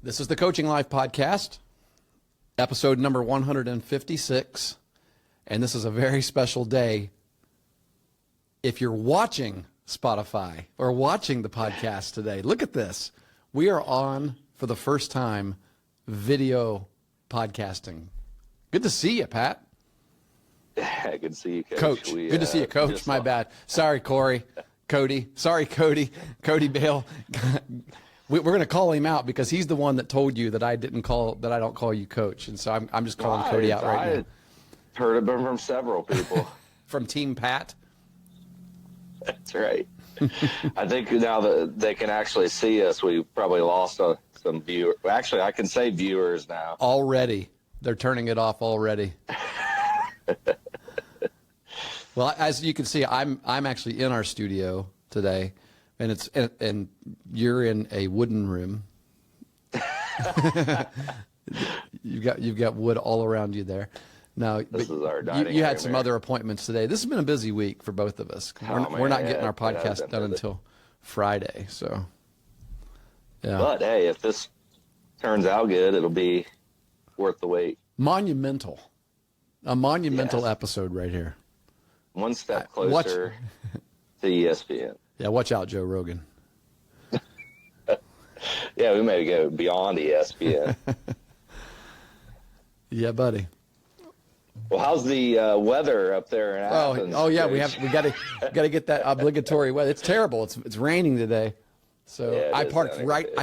This is the Coaching Life Podcast, episode number 156, and this is a very special day. If you're watching Spotify or watching the podcast today, look at this. We are on, for the first time, video podcasting. Good to see you, Pat. Yeah, good to see you, Coach. Coach. Good to see you, Coach. My bad. Sorry, Corey. Cody. Sorry, Cody. Cody Bale. We're going to call him out because he's the one that told you that I don't call you Coach, and so I'm just calling Cody out right now. I heard it from several people. From Team Pat. That's right. I think now that they can actually see us, we probably lost some viewers. Actually, I can say viewers now. Already. They're turning it off already. Well, as you can see, I'm actually in our studio today, and you're in a wooden room. You've got wood all around you there. Now, this is our dining room. You had some other appointments today. This has been a busy week for both of us. We're not getting our podcast done until Friday, so yeah. But hey, if this turns out good, it'll be worth the wait. Monumental. A monumental episode right here. One step closer to ESPN. Yeah, watch out, Joe Rogan. Yeah, we may go beyond ESPN. Yeah, buddy. Well, how's the weather up there in Athens? Oh yeah, we got to get that obligatory weather. It's terrible. It's raining today. So yeah, I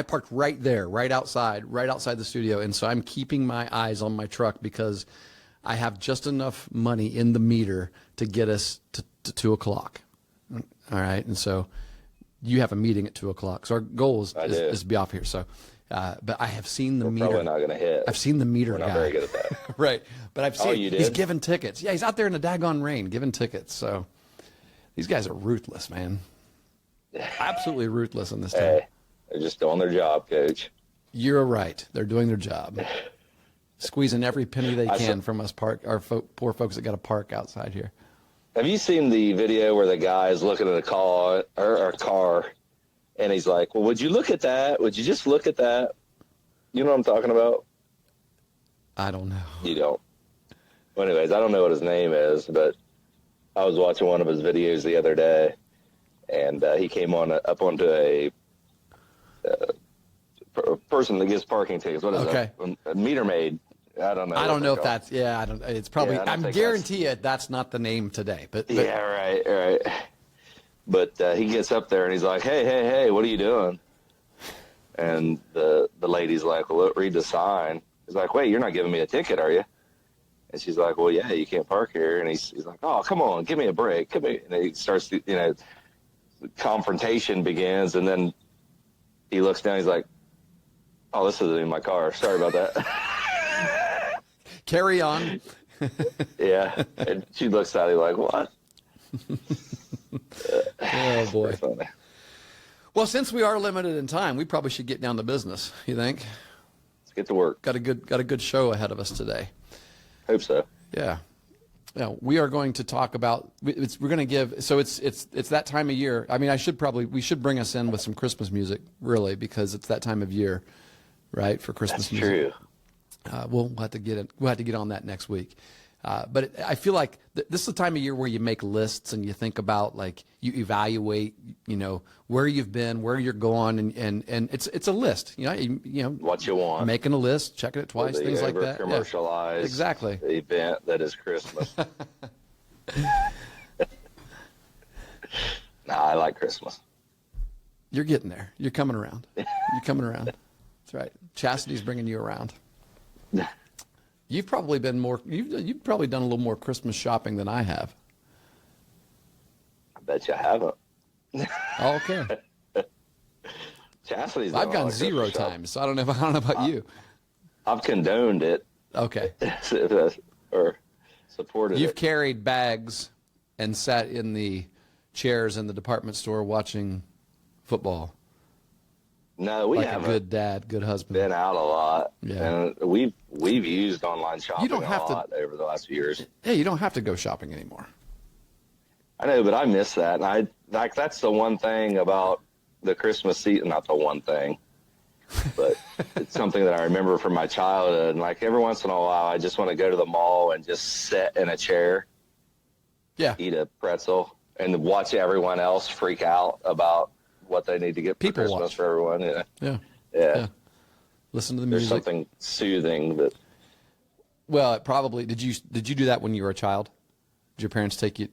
parked right there, right outside the studio, and so I'm keeping my eyes on my truck because I have just enough money in the meter to get us to 2 o'clock. All right, and so you have a meeting at 2 o'clock. So our goal is to be off here. So, but I have seen the meter. Probably not going to hit. I've seen the meter guy. We're not very good at that. Right, but I've seen you did? he's giving tickets. Yeah, he's out there in the daggone rain giving tickets. So these guys are ruthless, man. Absolutely ruthless in this town. Hey, they're just doing their job, Coach. You're right. They're doing their job. Squeezing every penny they can from us poor folks that got to park outside here. Have you seen the video where the guy is looking at a car, and he's like, well, would you look at that? Would you just look at that? You know what I'm talking about? I don't know. You don't. Well, anyways, I don't know what his name is, but I was watching one of his videos the other day, and he came up onto a person that gives parking tickets. What is that? A meter maid. I don't know. I don't know if that's it's probably. Yeah, I guarantee that's not the name today. But yeah, right. But he gets up there and he's like, "Hey, what are you doing?" And the lady's like, "Well, look, read the sign." He's like, "Wait, you're not giving me a ticket, are you?" And she's like, "Well, yeah, you can't park here." And he's like, "Oh, come on, give me a break, come here." And he starts, the confrontation begins, and then he looks down. He's like, "Oh, this isn't in my car. Sorry about that." Carry on. Yeah. And she looks at him like, what? Oh, boy. Well, since we are limited in time, we probably should get down to business, you think? Let's get to work. Got a good show ahead of us today. Hope so. Yeah. Now, we are going to talk about, we're going to give, so it's that time of year. I mean, we should bring us in with some Christmas music, really, because it's that time of year, right, for Christmas music. That's true. We'll have to get on that next week. But I feel like this is the time of year where you make lists and you think about, like, you evaluate, where you've been, where you're going, and it's a list. What you want, making a list, checking it twice, things like that. Commercialized, exactly. The event that is Christmas. I like Christmas. You're getting there. You're coming around. You're coming around. That's right. Chastity's bringing you around. You've probably been you've probably done a little more Christmas shopping than I have. I bet you haven't. Okay. Chastity's. I've gone 0 times, so I don't know about you. I've condoned it. Okay. Or supported You've it. carried bags and sat in the chairs in the department store watching football. No, we haven't. A good dad, good husband. Been out a lot. Yeah. And we've used online shopping a lot over the last few years. Yeah, you don't have to go shopping anymore. I know, but I miss that. And that's the one thing about the Christmas season, not the one thing. but it's something that I remember from my childhood. And like every once in a while, I just want to go to the mall and just sit in a chair, Yeah. eat a pretzel, and watch everyone else freak out about what they need to get for People Christmas watch. for everyone. Yeah. Yeah. Yeah. Yeah. Listen to the There's music. something soothing that, Well, it probably did you do that when you were a child? Did your parents take you?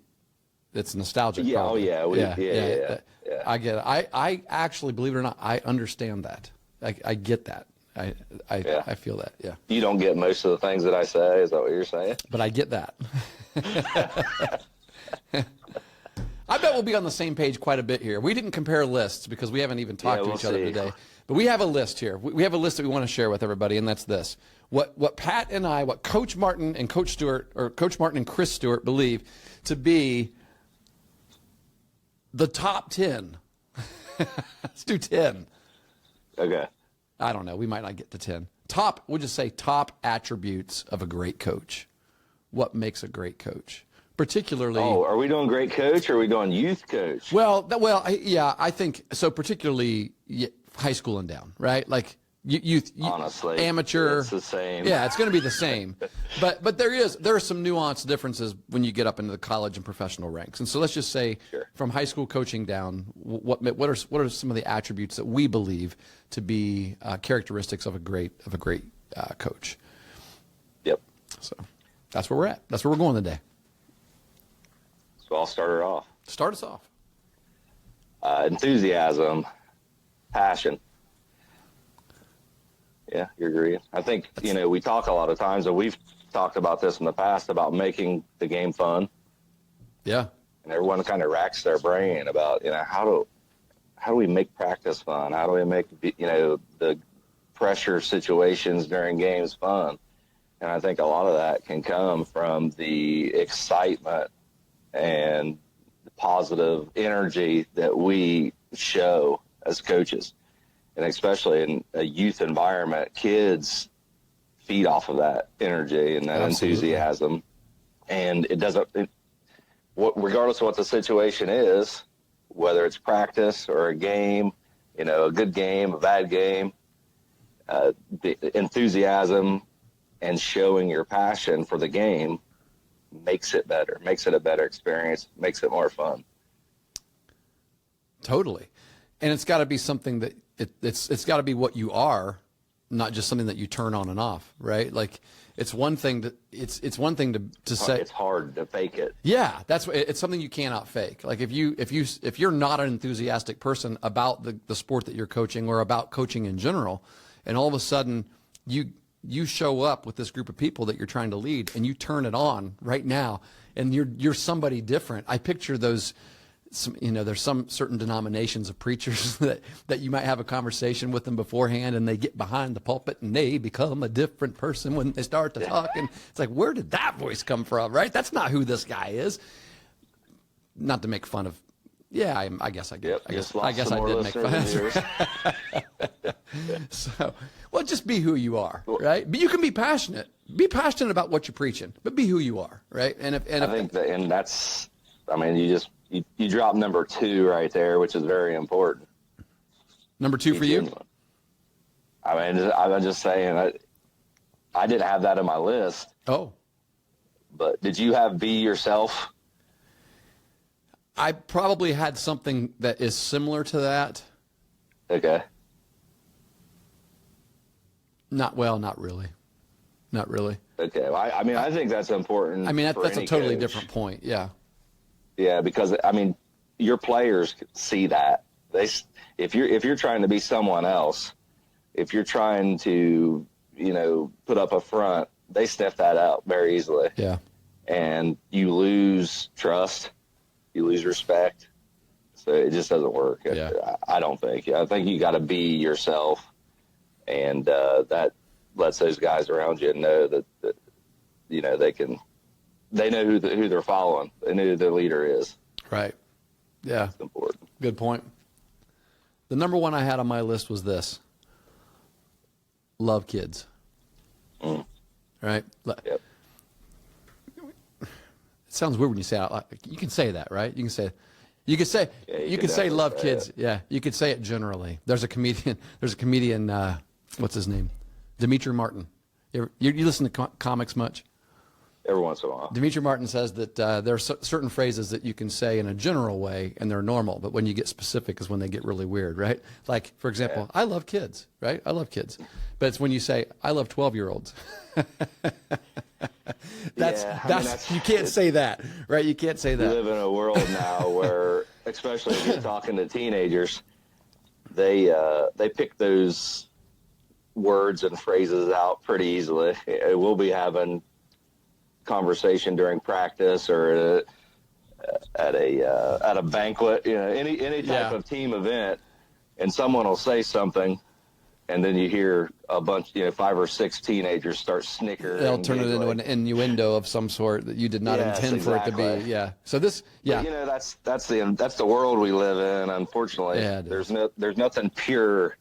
It's nostalgic. yeah, Probably. oh yeah, yeah. I get it. I actually, believe it or not, I understand that. I get that. I feel that. Yeah. You don't get most of the things that I say. Is that what you're saying? But I get that. I bet we'll be on the same page quite a bit here. We didn't compare lists because we haven't even talked to we'll each other see. today. But we have a list here. We have a list that we want to share with everybody, and that's this. What Pat and I, what Coach Martin and Coach Stewart, or Coach Martin and Chris Stewart believe to be the top 10. Let's do 10. Okay. I don't know. We might not get to 10. We'll just say top attributes of a great coach. What makes a great coach? Particularly. Oh, are we doing great coach or are we doing youth coach? Yeah, I think so. Particularly high school and down, right? Like youth, Honestly, amateur. it's the same. Yeah, it's going to be the same. but there are some nuanced differences when you get up into the college and professional ranks. And so let's just say, Sure. from high school coaching down, what are some of the attributes that we believe to be characteristics of a great coach? Yep. So that's where we're at. That's where we're going today. So I'll start her off. Start us off. Enthusiasm, passion. Yeah, you're agreeing. I think, we talk a lot of times, and we've talked about this in the past, about making the game fun. Yeah. And everyone kind of racks their brain about, how do we make practice fun? How do we make, the pressure situations during games fun? And I think a lot of that can come from the excitement and the positive energy that we show as coaches. And especially in a youth environment, kids feed off of that energy and that Absolutely. enthusiasm. And regardless of what the situation is, whether it's practice or a game, a good game, a bad game, the enthusiasm and showing your passion for the game makes it better, makes it a better experience, makes it more fun. Totally. And it's got to be something that it's got to be what you are, not just something that you turn on and off, right? Like it's one thing to say. It's hard to fake it. Yeah, it's something you cannot fake. Like if you're not an enthusiastic person about the sport that you're coaching or about coaching in general, and all of a sudden you show up with this group of people that you're trying to lead and you turn it on right now and you're somebody different. I picture those. There's some certain denominations of preachers that you might have a conversation with them beforehand and they get behind the pulpit and they become a different person when they start to talk. And it's like, where did that voice come from, right? That's not who this guy is. Not to make fun of. Yeah, I guess I get. Yep, I guess I did make fun. So, well, just be who you are, right? But you can be passionate. Be passionate about what you're preaching, but be who you are, right? I think that's. I mean, you drop number 2 right there, which is very important. Number 2 for you? I mean, I'm just saying, I didn't have that in my list. Oh. But did you have be yourself? I probably had something that is similar to that. Okay. Not really. Not really. Okay. Well, I think that's important. I mean, that's a totally coach. different point. Yeah. Yeah, because your players see that. If you're trying to be someone else, if you're trying to, put up a front, they sniff that out very easily. Yeah. And you lose trust, you lose respect. So it just doesn't work. Yeah. I don't think. I think you got to be yourself, and that lets those guys around you know that they know who they're following. They know who their leader is. Right. Yeah. It's important. Good point. The number 1 I had on my list was this. Love kids. Right? Yep. It sounds weird when you say it out loud. You can say that, right? You can say, You could say Yeah, you could say definitely love say kids. it. Yeah, you could say it generally. There's a comedian. What's his name? Dimitri Martin. You listen to comics much? Every once in a while. Dimitri Martin says that there are certain phrases that you can say in a general way and they're normal, but when you get specific is when they get really weird, right? Like, for example, I love kids, right? I love kids. But it's when you say, I love 12-year-olds. That's you can't say that, right? You can't say We that. live in a world now where, especially if you're talking to teenagers, they pick those words and phrases out pretty easily. We'll be having conversation during practice or at a banquet, any type of team event, and someone will say something, and then you hear a bunch, 5 or 6 teenagers start snickering. They'll turn it into an innuendo of some sort that you did not intend for it to be. Yeah. So this, yeah. But, that's the world we live in. Unfortunately, Yeah, there's nothing pure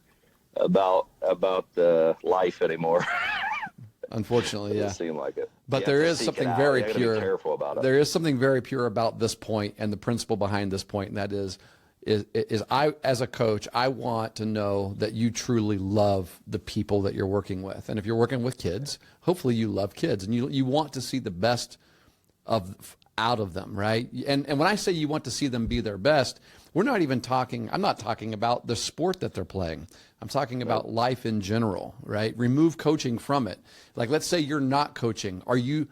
about life anymore. Unfortunately, yeah. It doesn't seem like it. But You there have to is seek something it out. very You gotta pure. Be careful about it. There is something very pure about this point and the principle behind this point, and that is I, as a coach, I want to know that you truly love the people that you're working with. And if you're working with kids, hopefully you love kids and you want to see the best out of them, right? And when I say you want to see them be their best, I'm not talking about the sport that they're playing. I'm talking about life in general, right? Remove coaching from it. Like, let's say you're not coaching. Are you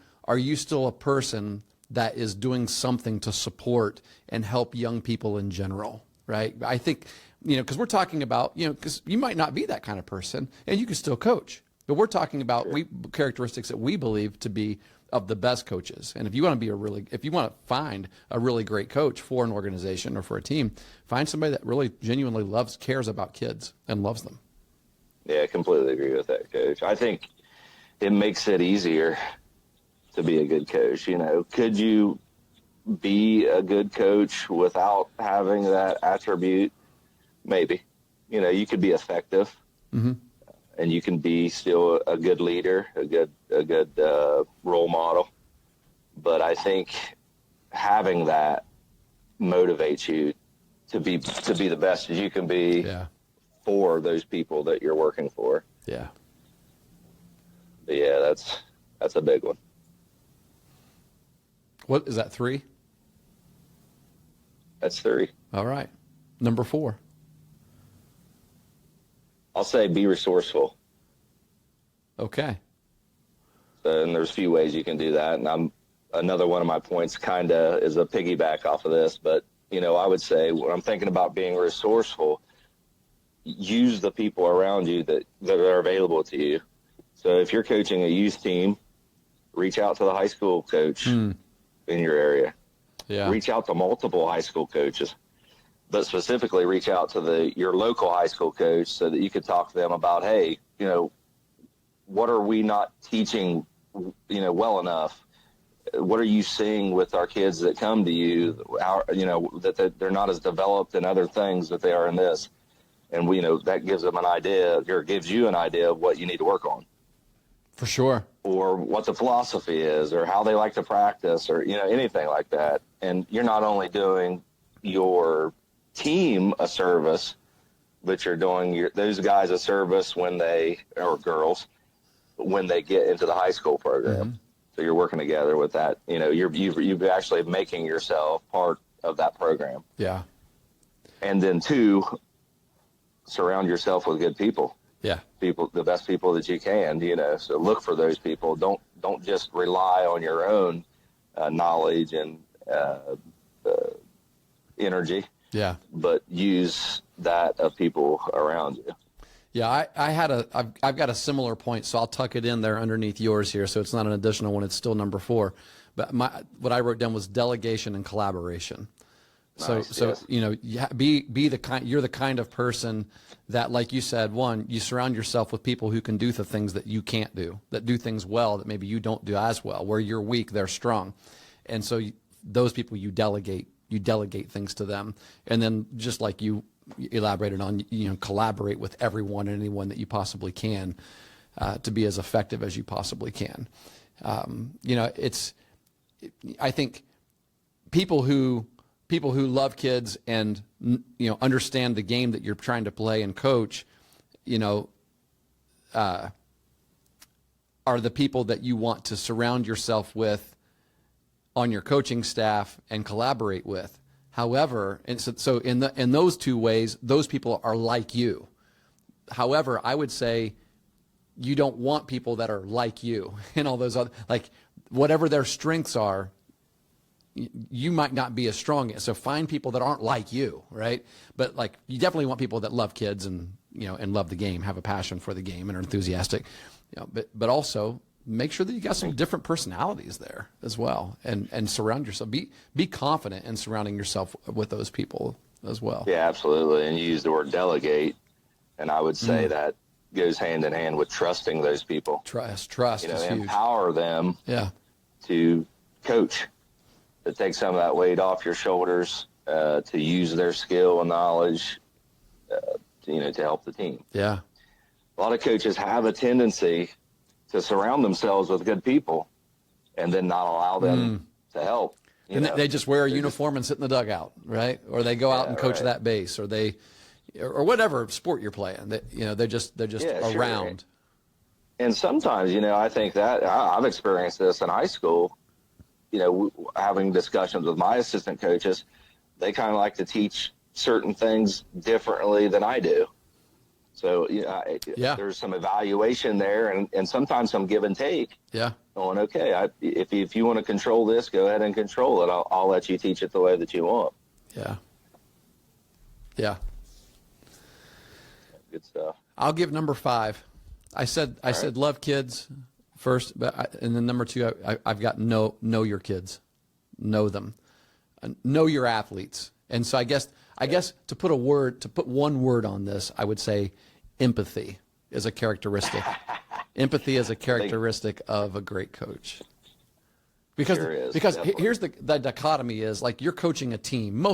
still a person that is doing something to support and help young people in general, right? I think, because we're talking about, because you might not be that kind of person and you can still coach. But we're talking about characteristics that we believe to be of the best coaches. And if you want to find a really great coach for an organization or for a team, find somebody that really genuinely cares about kids and loves them. Yeah, I completely agree with that, Coach. I think it makes it easier to be a good coach. Could you be a good coach without having that attribute? Maybe. You could be effective. Mm-hmm. And you can be still a good leader, a good role model. But I think having that motivates you to be the best as you can be for those people that you're working for. Yeah. But yeah, that's a big one. What is that, 3? That's 3. All right. Number 4. I'll say be resourceful. Okay. And there's a few ways you can do that. And another one of my points kind of is a piggyback off of this. But, I would say when I'm thinking about being resourceful, use the people around you that are available to you. So if you're coaching a youth team, reach out to the high school coach in your area. Yeah. Reach out to multiple high school coaches. But specifically reach out to your local high school coach so that you could talk to them about, hey, what are we not teaching, well enough? What are you seeing with our kids that come to you, that they're not as developed in other things that they are in this? And that gives them an idea, or gives you an idea of what you need to work on. For sure. Or what the philosophy is, or how they like to practice, or, anything like that. And you're not only doing your team a service, but you're doing those guys a service or girls, when they get into the high school program. Mm-hmm. So you're working together with that. You're actually making yourself part of that program. Yeah. And then 2, surround yourself with good people. Yeah. The best people that you can. So look for those people. Don't just rely on your own knowledge and energy. Yeah. But use that of people around you. Yeah, I've got a similar point, so I'll tuck it in there underneath yours here, so it's not an additional one. It's still number 4. But what I wrote down was delegation and collaboration. Nice, So yes. be the kind. You're the kind of person that, like you said, you surround yourself with people who can do the things that you can't do, that do things well that maybe you don't do as well. Where you're weak, they're strong, and so those people you delegate things to them, and then just like you elaborated on, collaborate with everyone and anyone that you possibly can to be as effective as you possibly can. I think people who people who love kids and, understand the game that you're trying to play and coach, are the people that you want to surround yourself with on your coaching staff and collaborate with. However, and so in those two ways, those people are like you. However, I would say you don't want people that are like you and all those other, like whatever their strengths are, you might not be as strong. So find people that aren't like you, right? But like you definitely want people that love kids and and love the game, have a passion for the game and are enthusiastic. But also make sure that you got some different personalities there as well, and surround yourself. Be confident in surrounding yourself with those people as well. Yeah, absolutely. And you use the word delegate, and I would say that goes hand in hand with trusting those people. Trust is huge. Empower them. Yeah. To coach, to take some of that weight off your shoulders, to use their skill and knowledge, to help the team. Yeah. A lot of coaches have a tendency to surround themselves with good people and then not allow them to help. And they just wear a uniform and sit in the dugout, right? Or they go out and coach that base, or whatever sport you're playing. They're just around. Sure. And sometimes, I think that I've experienced this in high school, having discussions with my assistant coaches, they kind of like to teach certain things differently than I do. So, there's some evaluation there and sometimes some give and take. Yeah. Going, okay, if you want to control this, go ahead and control it. I'll let you teach it the way that you want. Yeah. Yeah. Good stuff. I'll give number 5. I said love kids first, and then number 2, I've got know your kids, know them, know your athletes. And so I guess to put one word on this, I would say empathy is a characteristic. Empathy is a characteristic of a great coach. Because here's the dichotomy is like you're coaching a team.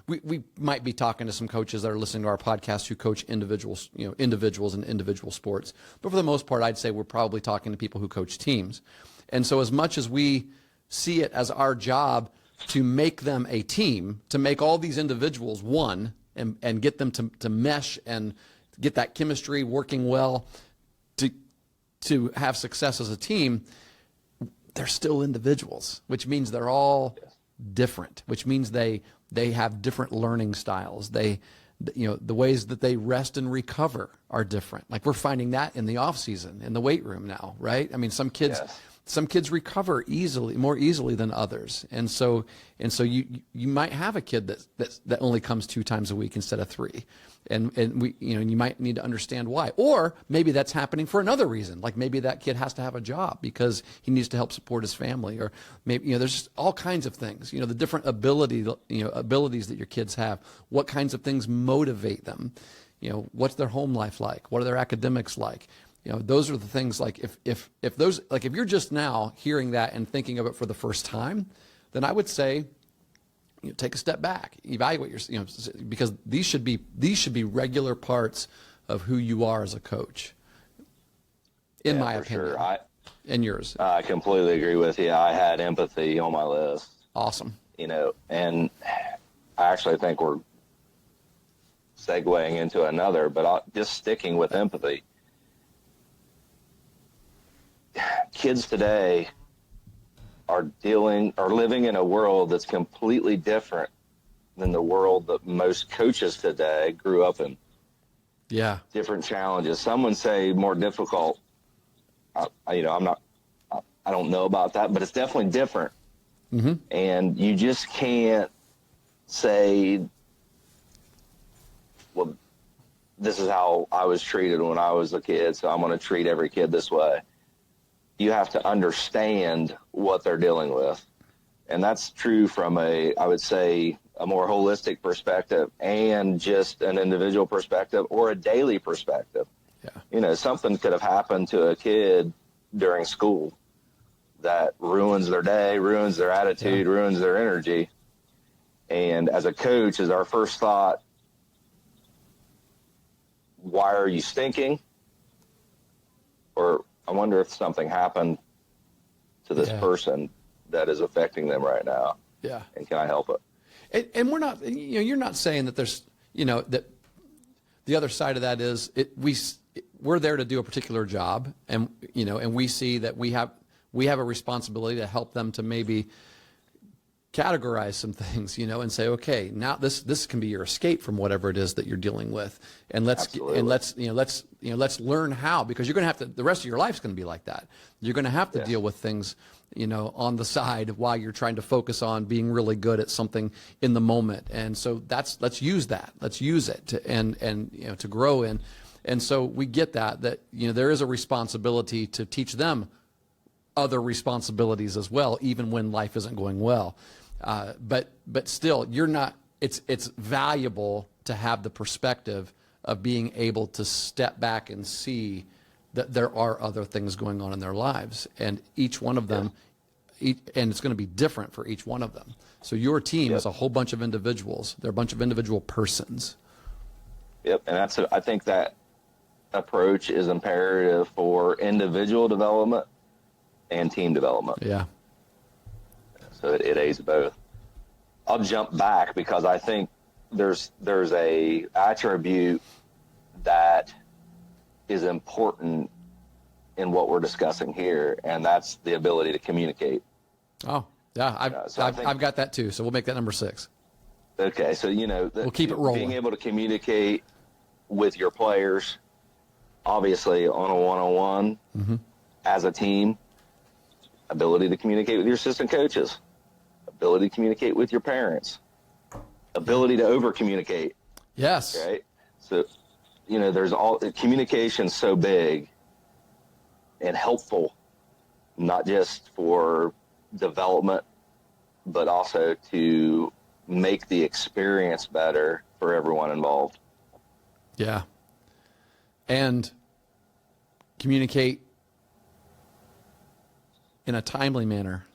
We might be talking to some coaches that are listening to our podcast who coach individuals in individual sports. But for the most part, I'd say we're probably talking to people who coach teams. And so as much as we see it as our job to make them a team, to make all these individuals one and get them to mesh and get that chemistry working well to have success as a team, they're still individuals, which means they're all different, which means they have different learning styles. The ways that they rest and recover are different. Like we're finding that in the off season, in the weight room now, right? I mean, some kids recover more easily than others. And so you might have a kid that only comes 2 times a week instead of 3. And you might need to understand why. Or maybe that's happening for another reason. Like maybe that kid has to have a job because he needs to help support his family, or maybe there's just all kinds of things. The different abilities that your kids have. What kinds of things motivate them? What's their home life like? What are their academics like? Those are the things like if you're just now hearing that and thinking of it for the first time, then I would say take a step back, evaluate your, because these should be regular parts of who you are as a coach. In my opinion, sure. And yours. I completely agree with you. I had empathy on my list. Awesome. And I actually think we're segueing into another, but just sticking with empathy. Kids today are living in a world that's completely different than the world that most coaches today grew up in. Yeah. Different challenges. Some would say more difficult. I don't know about that, but it's definitely different. Mm-hmm. And you just can't say, well, this is how I was treated when I was a kid, so I'm going to treat every kid this way. You have to understand what they're dealing with. And that's true from I would say, a more holistic perspective and just an individual perspective or a daily perspective. Yeah. Something could have happened to a kid during school that ruins their day, ruins their attitude, ruins their energy. And as a coach, is our first thought, why are you stinking? Or I wonder if something happened to this person that is affecting them right now. Yeah. And can I help it? And we're not, you're not saying that there's, that the other side of that is we're there to do a particular job, and and we see that we have a responsibility to help them to maybe categorize some things, and say, okay, now this can be your escape from whatever it is that you're dealing with, and let's learn how, because you're going to have to, the rest of your life's going to be like that. You're going to have to deal with things, on the side while you're trying to focus on being really good at something in the moment. And so let's use it to grow in. And so we get that there is a responsibility to teach them other responsibilities as well, even when life isn't going well. But still, it's valuable to have the perspective of being able to step back and see that there are other things going on in their lives, and each one of them, and it's going to be different for each one of them. So your team is a whole bunch of individuals. They're a bunch of individual persons. Yep, and I think that approach is imperative for individual development and team development. Yeah. So it aids both. I'll jump back because I think there's a attribute that is important in what we're discussing here, and that's the ability to communicate. Oh, yeah, I've got that too. So we'll make that number 6. Okay, so we'll keep it rolling. Being able to communicate with your players, obviously on a one-on-one, as a team, ability to communicate with your assistant coaches, ability to communicate with your parents, ability to over-communicate. Yes. Right? So, there's communication so big and helpful, not just for development, but also to make the experience better for everyone involved. Yeah. And communicate in a timely manner.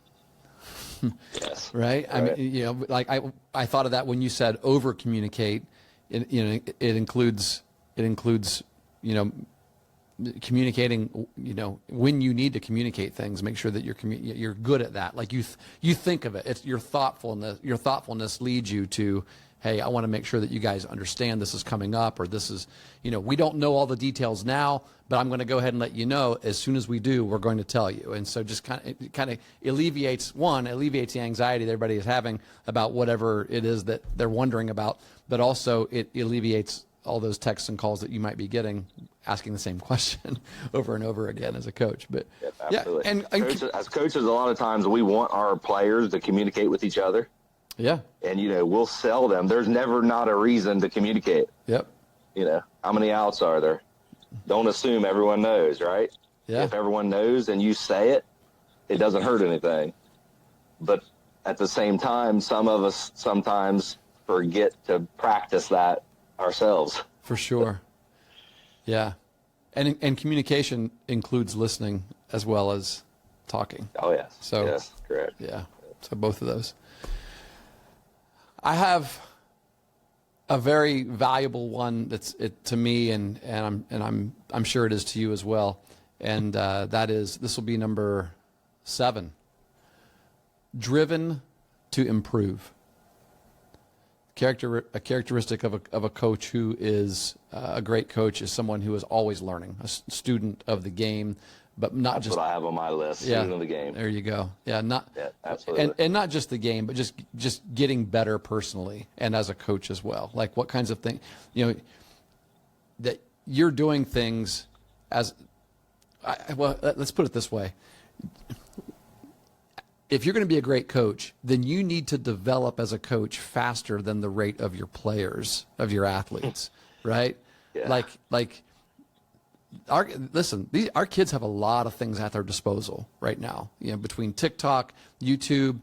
Yes. Right? I mean, like I thought of that when you said over communicate. It includes communicating, when you need to communicate things, make sure that you're good at that. Like you think of it. It's your thoughtfulness. Your thoughtfulness leads you to, hey, I want to make sure that you guys understand this is coming up, or this is, we don't know all the details now, but I'm going to go ahead and let you know as soon as we do, we're going to tell you. And so just kind of alleviates the anxiety that everybody is having about whatever it is that they're wondering about, but also it alleviates all those texts and calls that you might be getting asking the same question over and over again as a coach. But absolutely. And as coaches, a lot of times we want our players to communicate with each other. Yeah. And, we'll sell them. There's never not a reason to communicate. Yep. How many outs are there? Don't assume everyone knows, right? Yeah. If everyone knows and you say it, it doesn't hurt anything. But at the same time, some of us sometimes forget to practice that ourselves. For sure. Yeah. And communication includes listening as well as talking. Oh, yes. So, yes, correct. Yeah. So both of those. I have a very valuable one that's to me, and I'm sure it is to you as well. And this will be number 7. Driven to improve. A characteristic of a coach who is a great coach is someone who is always learning, a student of the game, but not That's just what I have on my list. Student of the game. There you go. Yeah, absolutely. And not just the game, but just getting better personally and as a coach as well. Like what kinds of things, that you're doing things let's put it this way. If you're going to be a great coach, then you need to develop as a coach faster than the rate of your players, of your athletes, right? Yeah. Our kids have a lot of things at their disposal right now. Between TikTok, YouTube,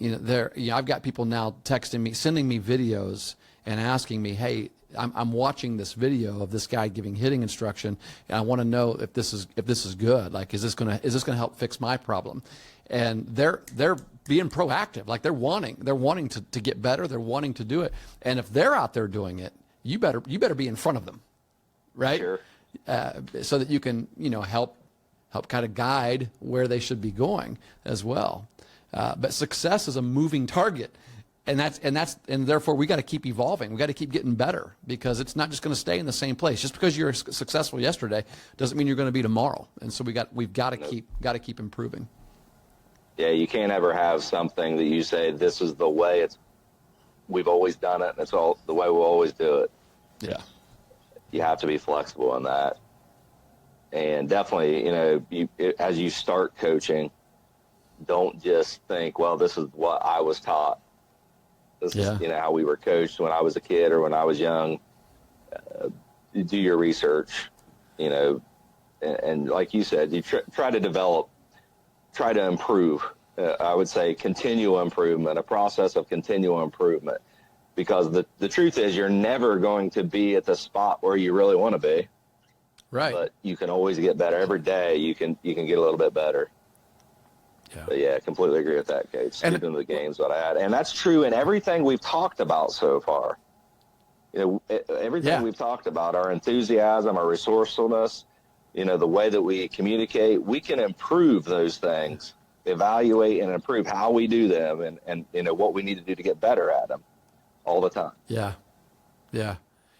I've got people now texting me, sending me videos, and asking me, "Hey, I'm watching this video of this guy giving hitting instruction, and I want to know if this is good. Like, is this gonna help fix my problem?" And they're being proactive. Like they're wanting to get better. They're wanting to do it. And if they're out there doing it, you better be in front of them, right? Sure. So that you can help kind of guide where they should be going as well. But success is a moving target, And therefore we got to keep evolving. We got to keep getting better, because it's not just going to stay in the same place. Just because you're successful yesterday doesn't mean you're going to be tomorrow. And so we've got to keep improving. Yeah, you can't ever have something that you say, this is the way we've always done it, and it's all the way we'll always do it. Yeah. You have to be flexible in that. And definitely, as you start coaching, don't just think, well, this is what I was taught. This is, how we were coached when I was a kid or when I was young. Do your research, and like you said, you try to develop, try to improve. I would say continual improvement, a process of continual improvement, because the truth is you're never going to be at the spot where you really want to be. Right. But you can always get better. Every day you can get a little bit better. Yeah. But yeah, completely agree with that, Kate. Speaking of the games that I had. And that's true in everything we've talked about so far. Everything we've talked about, our enthusiasm, our resourcefulness, the way that we communicate, we can improve those things, evaluate and improve how we do them, and what we need to do to get better at them all the time. Yeah. Yeah.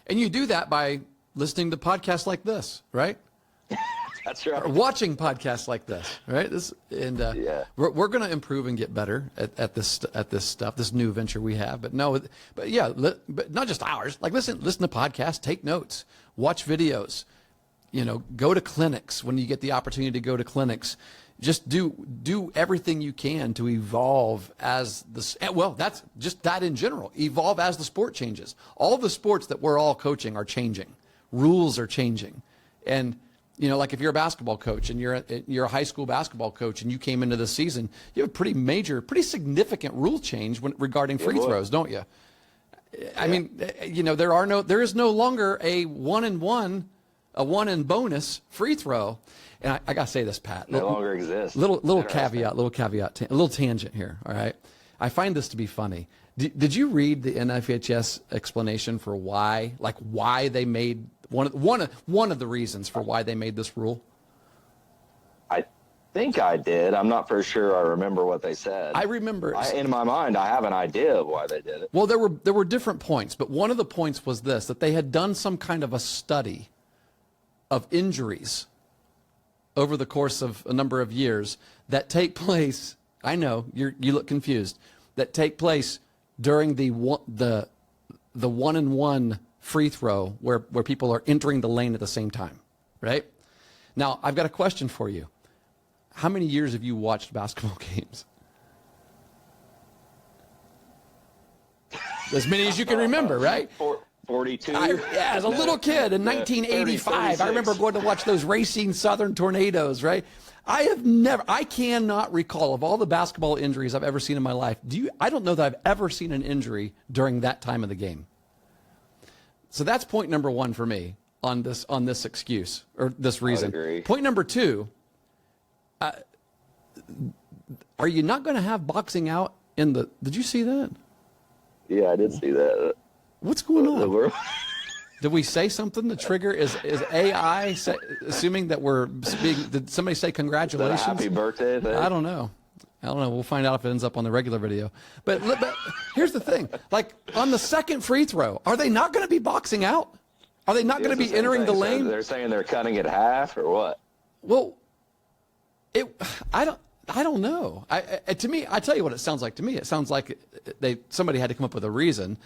And you do that by listening to podcasts like this, right? That's right. Or watching podcasts like this, right? We're going to improve and get better at this stuff, this new venture we have. But not just ours. Like listen to podcasts, take notes, watch videos, go to clinics when you get the opportunity to go to clinics. Just do everything you can to evolve as that's just that in general. Evolve as the sport changes. All the sports that we're all coaching are changing. Rules are changing, and like if you're a basketball coach and you're a high school basketball coach and you came into the season, you have a pretty significant rule change regarding free throws, don't you? I mean, there is no longer a one and bonus free throw. And I gotta say this, Pat. No longer exists. Little caveat, a little tangent here. All right, I find this to be funny. Did you read the NFHS explanation for why they made one of the reasons for why they made this rule? I think I did. I'm not for sure I remember what they said. I remember. In my mind, I have an idea of why they did it. Well, there were different points, but one of the points was this, that they had done some kind of a study of injuries over the course of a number of years that take place, I know, you look confused, that take place during the one-and-one free throw where people are entering the lane at the same time, right? Now, I've got a question for you. How many years have you watched basketball games? As many as you can remember, right? 42. As a little kid in 1985, I remember going to watch those Racing Southern Tornadoes, right? I cannot recall of all the basketball injuries I've ever seen in my life. I don't know that I've ever seen an injury during that time of the game. So that's point number one for me on this excuse or this reason. I agree. Point number two, are you not going to have boxing out did you see that? Yeah, I did see that. What's going on? Did we say something? The trigger is AI assuming that did somebody say congratulations? Happy birthday thing? I don't know. We'll find out if it ends up on the regular video. But here's the thing. Like on the second free throw, are they not going to be boxing out? Are they not going to be entering the lane? So they're saying they're cutting it half or what? Well, I don't know. To me, I tell you what it sounds like to me. It sounds like somebody had to come up with a reason.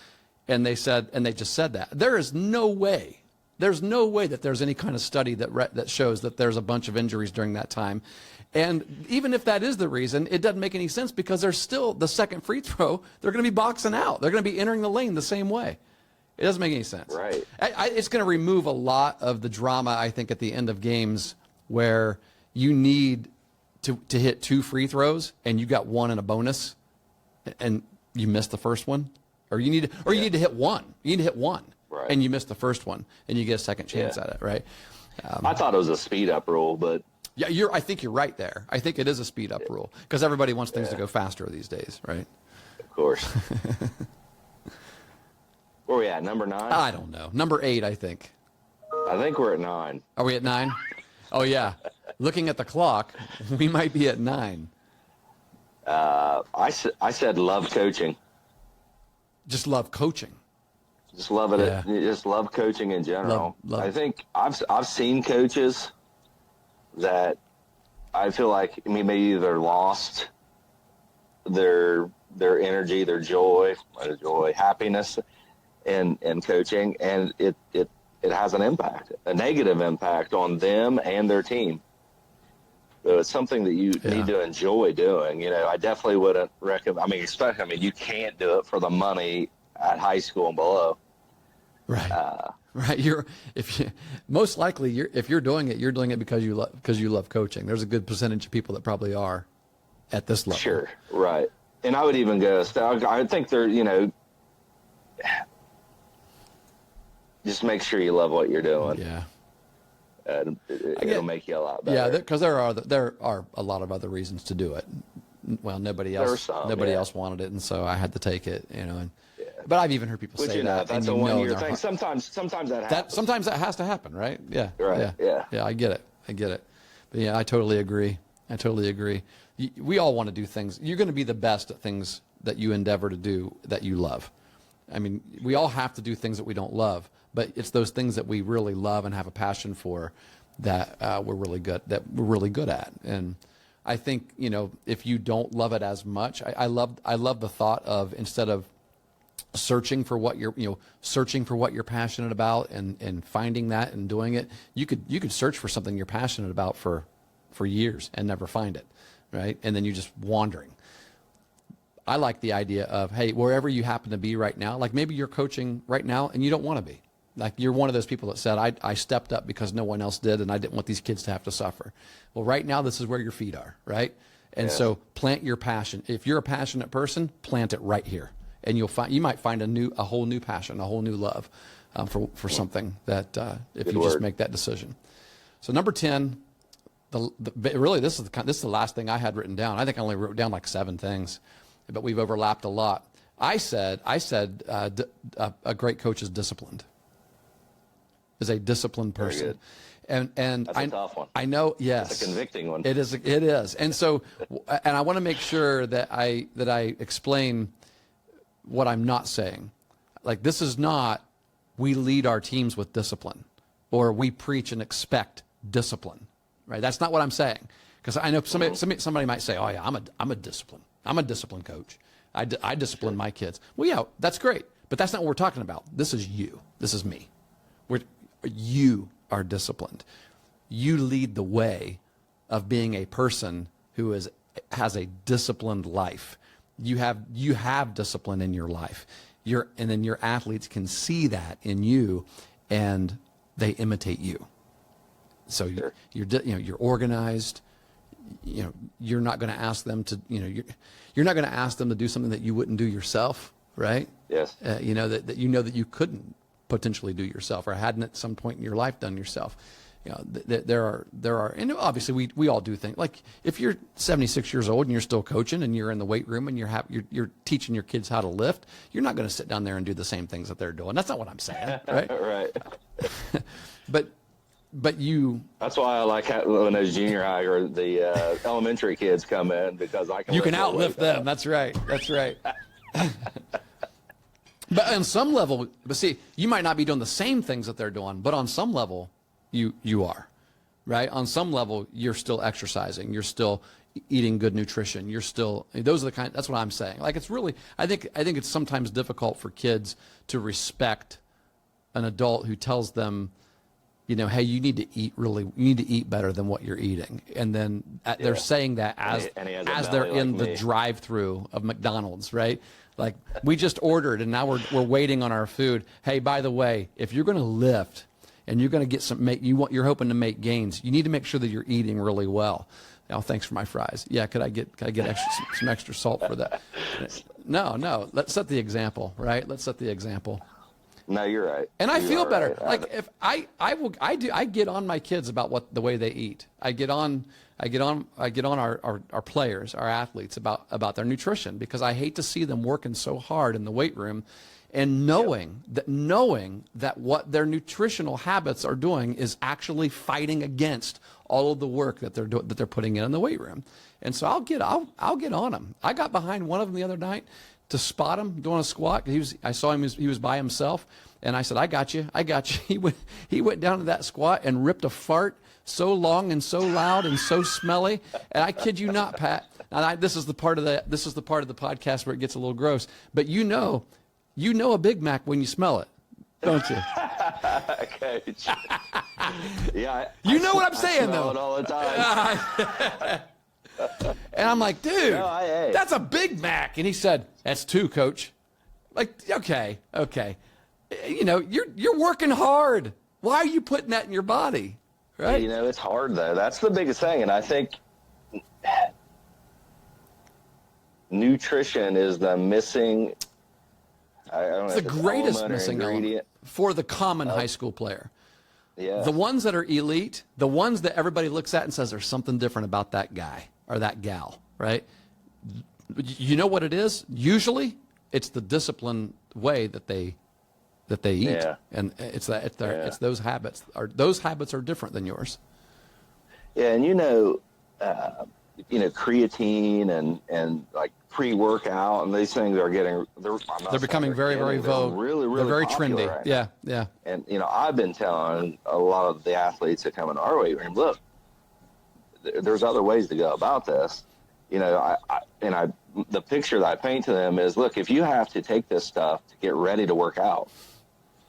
And they just said that. There's no way that there's any kind of study that shows that there's a bunch of injuries during that time. And even if that is the reason, it doesn't make any sense because there's still the second free throw. They're going to be boxing out. They're going to be entering the lane the same way. It doesn't make any sense. Right. It's going to remove a lot of the drama, I think, at the end of games where you need to hit two free throws and you got one and a bonus and you missed the first one. Or you need to hit one. You need to hit one, right. And you missed the first one, and you get a second chance at it, right? I thought it was a speed up rule, but yeah, I think you're right there. I think it is a speed up rule because everybody wants things to go faster these days, right? Of course. Where are we at? Number 9? I don't know. Number 8, I think. I think we're at 9. Are we at 9? Oh yeah. Looking at the clock, we might be at 9. I said love coaching. just love coaching. Just love it. Yeah. Just love coaching in general. Love. I think I've seen coaches that I feel like maybe they're lost their energy, their joy, happiness in coaching, and it has an impact, a negative impact on them and their team. So it's something that you need to enjoy doing. I definitely wouldn't recommend. You can't do it for the money at high school and below. Right. Right. Most likely if you're doing it, you're doing it because you love coaching. There's a good percentage of people that probably are at this level. Sure. Right. And I would even go. I think just make sure you love what you're doing. Yeah. It'll make you a lot better. Yeah, because there are a lot of other reasons to do it. Well, nobody else wanted it, and so I had to take it. But I've even heard people say that. That's a one-year thing. Sometimes that happens. Sometimes that has to happen, right? Yeah. Right. Yeah. I get it. But yeah, I totally agree. We all want to do things. You're going to be the best at things that you endeavor to do that you love. I mean, we all have to do things that we don't love, but it's those things that we really love and have a passion for that we're really good at. And I think, if you don't love it as much, I love the thought of, instead of searching for what you're passionate about and finding that and doing it, you could search for something you're passionate about for years and never find it, right? And then you're just wandering. I like the idea of, hey, wherever you happen to be right now, like maybe you're coaching right now and you don't want to be. Like you're one of those people that said, I stepped up because no one else did and I didn't want these kids to have to suffer. Well, right now, this is where your feet are, right? And so plant your passion. If you're a passionate person, plant it right here. And you might find a whole new passion, a whole new love for something that if you just make that decision. So number 10, really this is the last thing I had written down. I think I only wrote down like 7 things, but we've overlapped a lot. I said a great coach is disciplined. Is a disciplined person. Very good. And that's a tough one. I know, yes. It's a convicting one. It is. And so, and I want to make sure that I explain what I'm not saying. Like, this is not, we lead our teams with discipline, or we preach and expect discipline, right? That's not what I'm saying. Because I know somebody might say, oh yeah, I'm a discipline coach. I discipline my kids. Well, yeah, that's great, but that's not what we're talking about. This is you. This is me. You are disciplined. You lead the way of being a person who has a disciplined life. You have discipline in your life. And then your athletes can see that in you, and they imitate you. So you're organized. You're not going to ask them to you're not going to ask them to do something that you wouldn't do yourself, right? Yes. That you couldn't potentially do yourself, or hadn't at some point in your life done yourself. There are, and obviously we all do things. Like if you're 76 years old and you're still coaching and you're in the weight room and you're teaching your kids how to lift, you're not going to sit down there and do the same things that they're doing. That's not what I'm saying, right? Right. But you. That's why I like when those junior high or the elementary kids come in, because you can outlift them. That's right. But on some level, see, you might not be doing the same things that they're doing, but on some level, you are, right? On some level, you're still exercising. You're still eating good nutrition. Those are the that's what I'm saying. Like, it's really, I think it's sometimes difficult for kids to respect an adult who tells them, hey, you need to eat better than what you're eating. And then they're saying that as they're in the drive-through of McDonald's, right? Like, we just ordered and now we're waiting on our food. Hey, by the way, if you're going to lift and you're going to get you're hoping to make gains, you need to make sure that you're eating really well. Oh, thanks for my fries. Yeah, could I get some extra salt for that? No. Let's set the example, right? Let's set the example. No, you're right. And I feel better. Right. Like, if I get on my kids about the way they eat. I get on our players, our athletes about their nutrition, because I hate to see them working so hard in the weight room and knowing that what their nutritional habits are doing is actually fighting against all of the work that they're putting in the weight room. And so I'll get on them. I got behind one of them the other night to spot him doing a squat. I saw him, he was by himself, and I said, I got you. He went down to that squat and ripped a fart so long and so loud and so smelly. And I kid you not, Pat. And this is the part of the podcast where it gets a little gross. But you know a Big Mac when you smell it, don't you? Coach. Yeah. You know what I'm saying, smell though. it all the time. And I'm like, dude, No, that's a Big Mac. And he said, that's two, Coach. Like, okay. You know, you're working hard. Why are you putting that in your body? Right? You know, it's hard, though. That's the biggest thing. And I think nutrition is the missing, I don't know, It's the greatest element or missing ingredient. element for the common high school player. Yeah. The ones that are elite, the ones that everybody looks at and says there's something different about that guy or that gal, right? You know what it is? Usually, it's the disciplined way that they eat, Yeah. and it's those habits. Those habits are different than yours. Yeah, and creatine and like pre-workout and these things are getting They're becoming very, very vogue. Really, really they're very popular trendy. right now. Yeah. And I've been telling a lot of the athletes that come in our weight room, look, there's other ways to go about this. The picture that I paint to them is, look, if you have to take this stuff to get ready to work out,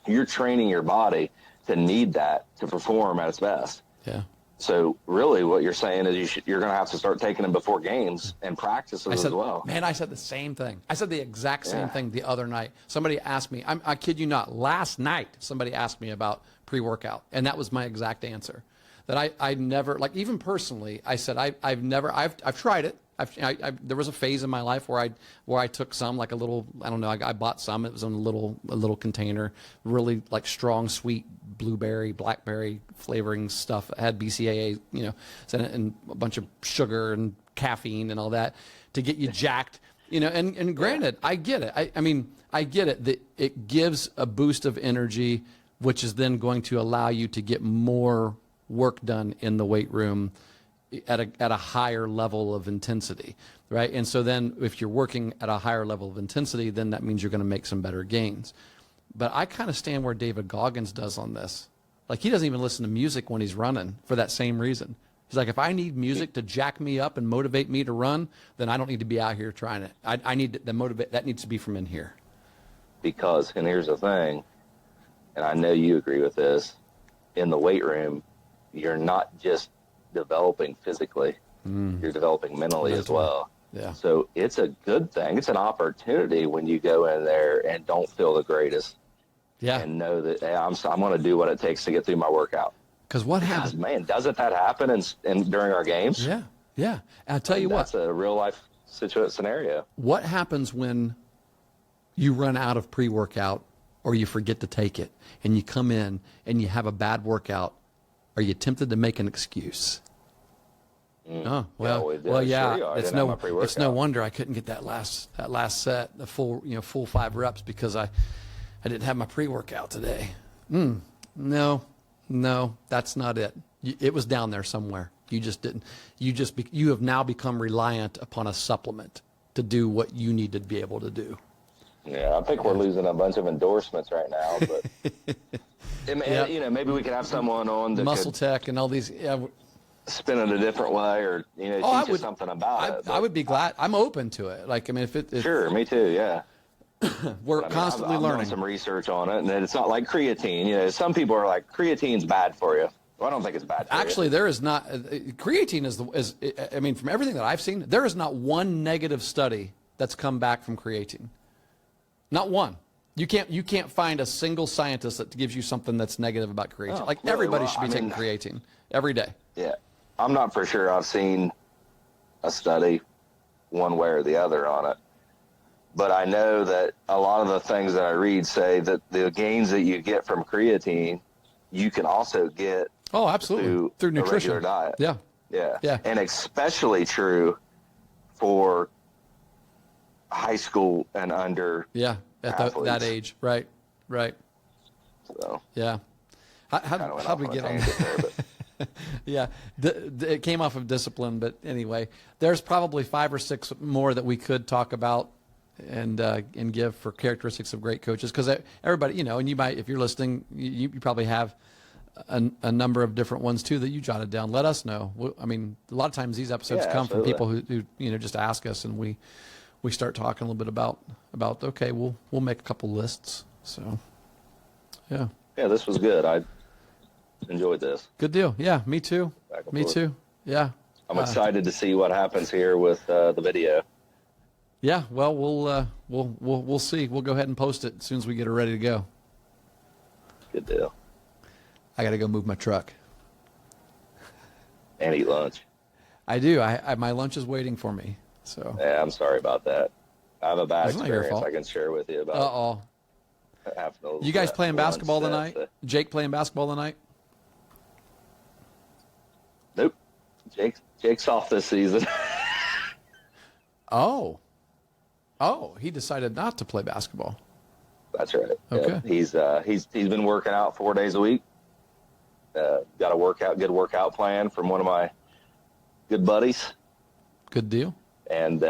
you're training your body to need that to perform at its best. Yeah. So really what you're saying is you're going to have to start taking them before games and practices as well. Man, I said the same thing. I said the exact same thing the other night. Somebody asked me, I kid you not, last night somebody asked me about pre-workout, and that was my exact answer. That I never, like, even personally, I said I've tried it. There was a phase in my life where I took some, like a little, I don't know, I bought some. It was in a little container, really like strong, sweet blueberry, blackberry flavoring stuff. It had BCAA, and a bunch of sugar and caffeine and all that to get you jacked. And granted, I get it. I get it that it gives a boost of energy, which is then going to allow you to get more work done in the weight room at a higher level of intensity, right? And so then if you're working at a higher level of intensity, then that means you're going to make some better gains. But I kind of stand where David Goggins does on this. Like, he doesn't even listen to music when he's running for that same reason. He's like, if I need music to jack me up and motivate me to run, then I don't need to be out here trying it. I need the motivate. That needs to be from in here. Because, and here's the thing, and I know you agree with this, in the weight room, you're not just developing physically, you're developing mentally as well. Yeah. So it's a good thing. It's an opportunity when you go in there and don't feel the greatest. Yeah. And know that, hey, I'm going to do what it takes to get through my workout. Because what happens? Man, doesn't that happen during our games? Yeah. And I'll tell you what. That's a real life scenario. What happens when you run out of pre-workout or you forget to take it and you come in and you have a bad workout? Are you tempted to make an excuse? Oh, yeah. Sure, It's no wonder I couldn't get that last set, the full 5 reps, because I didn't have my pre-workout today. No, that's not it. It was down there somewhere. You just didn't. You have now become reliant upon a supplement to do what you need to be able to do. Yeah, I think we're losing a bunch of endorsements right now, but maybe we could have someone on that Muscle could Tech and all these. Yeah, spin it a different way, or teach us something about it. I would be glad. I'm open to it. Like, sure, me too. Yeah, we're constantly learning. I've done some research on it, and it's not like creatine. Some people are like, creatine's bad for you. Well, I don't think it's bad for Actually, you. there is not. Creatine from everything that I've seen, there is not one negative study that's come back from creatine. Not one. You can't find a single scientist that gives you something that's negative about creatine. Everybody should be taking creatine every day. Yeah, I'm not for sure I've seen a study one way or the other on it, but I know that a lot of the things that I read say that the gains that you get from creatine, you can also get absolutely through nutrition, regular diet. Yeah, and especially true for high school and under. Yeah, at that age, right. So yeah, how do we get on that? Yeah, it came off of discipline, but anyway, there's probably 5 or 6 more that we could talk about and give for characteristics of great coaches. Because everybody, you know, and you might, if you're listening, you probably have a number of different ones too that you jotted down. Let us know. I mean, a lot of times these episodes come from people who you know just ask us, and we start talking a little bit about okay, we'll make a couple lists. So yeah, this was good. I enjoyed this. Good deal. Yeah, me too. Me too. Yeah. I'm excited to see what happens here with the video. Yeah, well, we'll see. We'll go ahead and post it as soon as we get it ready to go. Good deal. I got to go move my truck and eat lunch. I do. I my lunch is waiting for me. So yeah, I'm sorry about that. I have a bad That's not your experience fault. I can share with you about. You guys playing basketball tonight? Jake playing basketball tonight? Nope. Jake's off this season. Oh, he decided not to play basketball. That's right. Okay. Yeah, he's been working out 4 days a week. Got a good workout plan from one of my good buddies. Good deal. And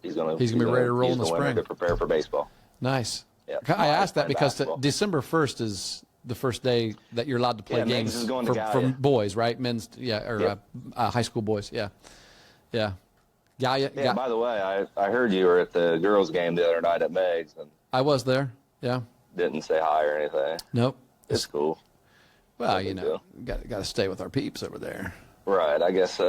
he's gonna be ready to roll in the spring to prepare for baseball. Nice. Yep. I asked that because basketball. December 1st is the first day that you're allowed to play games is going to for boys, right? Men's, high school boys, yeah. Gaia. Yeah. By the way, I heard you were at the girls' game the other night at Meg's, and I was there. Yeah. Didn't say hi or anything. Nope. It's cool. Well, you know, got to stay with our peeps over there. Right. I guess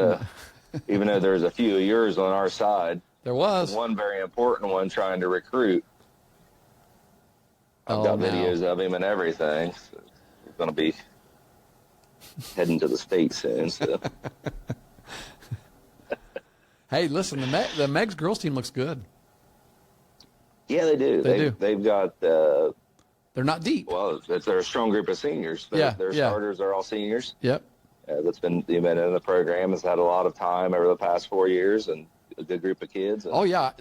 even though there's a few of yours on our side, there was one very important one trying to recruit. I've got videos of him and everything. So he's going to be heading to the States soon. So. Hey, listen, the Meg's girls team looks good. Yeah, they do. They've got. They're not deep. Well, they're a strong group of seniors. Their starters are all seniors. Yep. That's been in the program, has had a lot of time over the past 4 years, and a good group of kids. Oh yeah,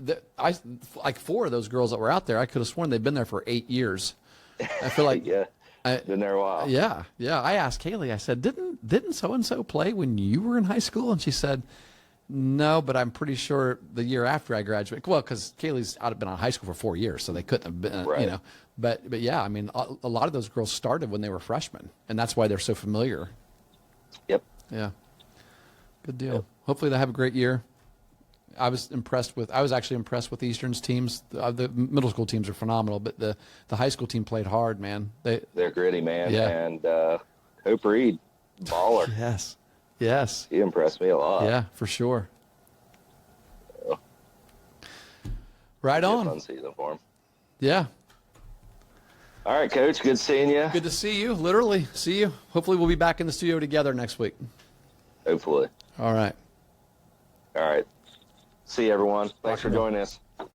like 4 of those girls that were out there, I could have sworn they've been there for 8 years. I feel like been there a while. Yeah. I asked Kaylee. I said, "Didn't so and so play when you were in high school?" And she said, "No, but I'm pretty sure the year after I graduated." Well, because Kaylee's been out of high school for 4 years, so they couldn't have been, right. You know. But yeah, I mean, a lot of those girls started when they were freshmen, and that's why they're so familiar. Yep. Yeah. Good deal. Yep. Hopefully they have a great year. I was actually impressed with Eastern's teams. The middle school teams are phenomenal, but the high school team played hard, man. They're gritty, man. Yeah. And Hope Reed, baller. Yes. He impressed me a lot. Yeah, for sure. Yeah. Right on. Fun season for him. Yeah. All right, Coach. Good seeing you. Good to see you. Literally, see you. Hopefully we'll be back in the studio together next week. Hopefully. All right. All right. See you, everyone. Thanks for joining us.